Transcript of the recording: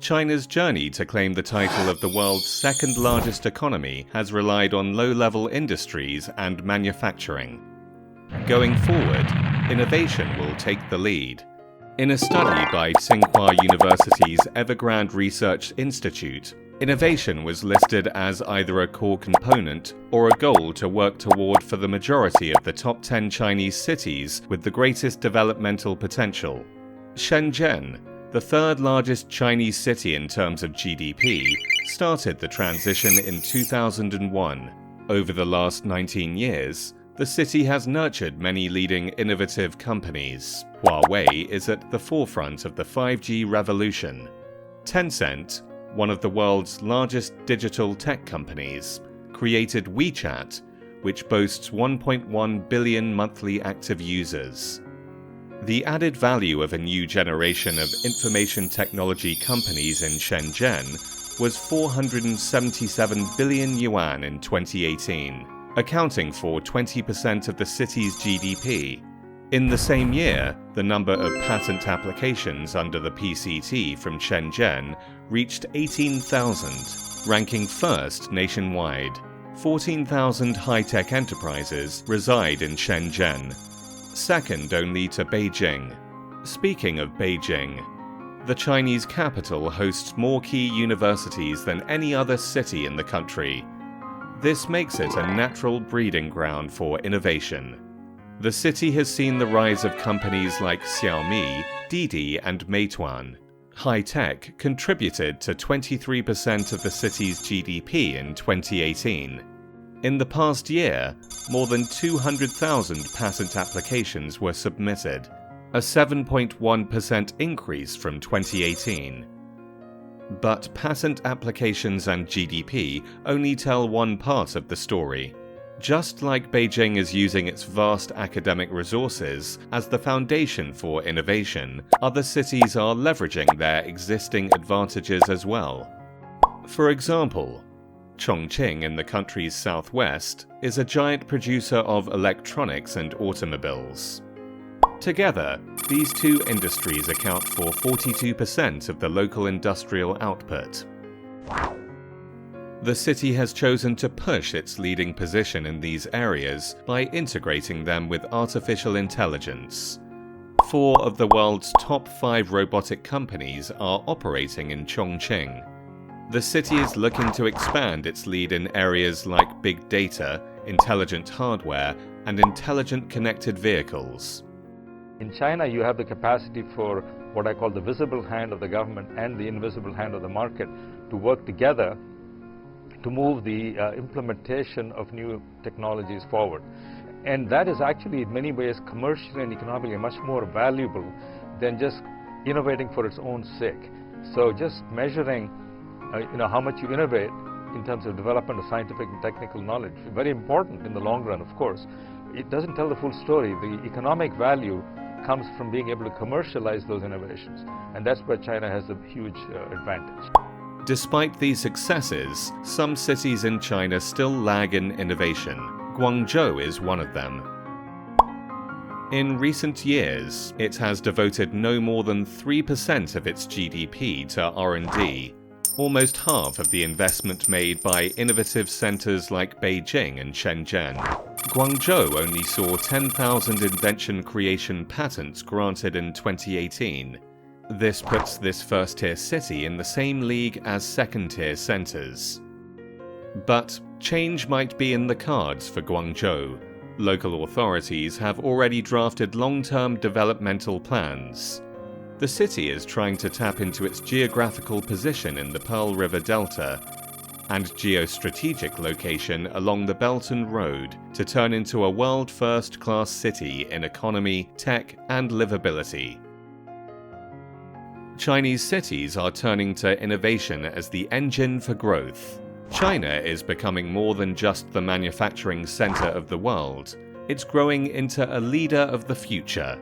China's journey to claim the title of the world's second-largest economy has relied on low-level industries and manufacturing. Going forward, innovation will take the lead. In a study by Tsinghua University's Evergrande Research Institute, innovation was listed as either a core component or a goal to work toward for the majority of the top 10 Chinese cities with the greatest developmental potential. Shenzhen, the third largest Chinese city in terms of GDP, started the transition in 2001. Over the last 19 years, the city has nurtured many leading innovative companies. Huawei is at the forefront of the 5G revolution. Tencent, one of the world's largest digital tech companies, created WeChat, which boasts 1.1 billion monthly active users. The added value of a new generation of information technology companies in Shenzhen was 477 billion yuan in 2018, accounting for 20% of the city's GDP. In the same year, the number of patent applications under the PCT from Shenzhen reached 18,000, ranking first nationwide. 14,000 high-tech enterprises reside in Shenzhen, second only to Beijing. Speaking of Beijing, the Chinese capital hosts more key universities than any other city in the country. This makes it a natural breeding ground for innovation. The city has seen the rise of companies like Xiaomi, Didi, and Meituan. High-tech contributed to 23% of the city's GDP in 2018. In the past year, more than 200,000 patent applications were submitted, a 7.1% increase from 2018. But patent applications and GDP only tell one part of the story. Just like Beijing is using its vast academic resources as the foundation for innovation, other cities are leveraging their existing advantages as well. For example, Chongqing in the country's southwest is a giant producer of electronics and automobiles. Together, these two industries account for 42% of the local industrial output. The city has chosen to push its leading position in these areas by integrating them with artificial intelligence. 4 of the world's top 5 robotic companies are operating in Chongqing. The city is looking to expand its lead in areas like big data, intelligent hardware, and intelligent connected vehicles. In China, you have the capacity for what I call the visible hand of the government and the invisible hand of the market to work together to move the implementation of new technologies forward. And that is actually in many ways commercially and economically much more valuable than just innovating for its own sake. So just measuring how much you innovate in terms of development of scientific and technical knowledge, very important in the long run, of course. It doesn't tell the full story. The economic value comes from being able to commercialize those innovations, and that's where China has a huge advantage. Despite these successes, some cities in China still lag in innovation. Guangzhou is one of them. In recent years, it has devoted no more than 3% of its GDP to R&D, almost half of the investment made by innovative centers like Beijing and Shenzhen. Guangzhou only saw 10,000 invention creation patents granted in 2018. This puts this first-tier city in the same league as second-tier centers. But change might be in the cards for Guangzhou. Local authorities have already drafted long-term developmental plans. The city is trying to tap into its geographical position in the Pearl River Delta and geostrategic location along the Belt and Road to turn into a world first-class city in economy, tech, and livability. Chinese cities are turning to innovation as the engine for growth. China is becoming more than just the manufacturing center of the world. It's growing into a leader of the future.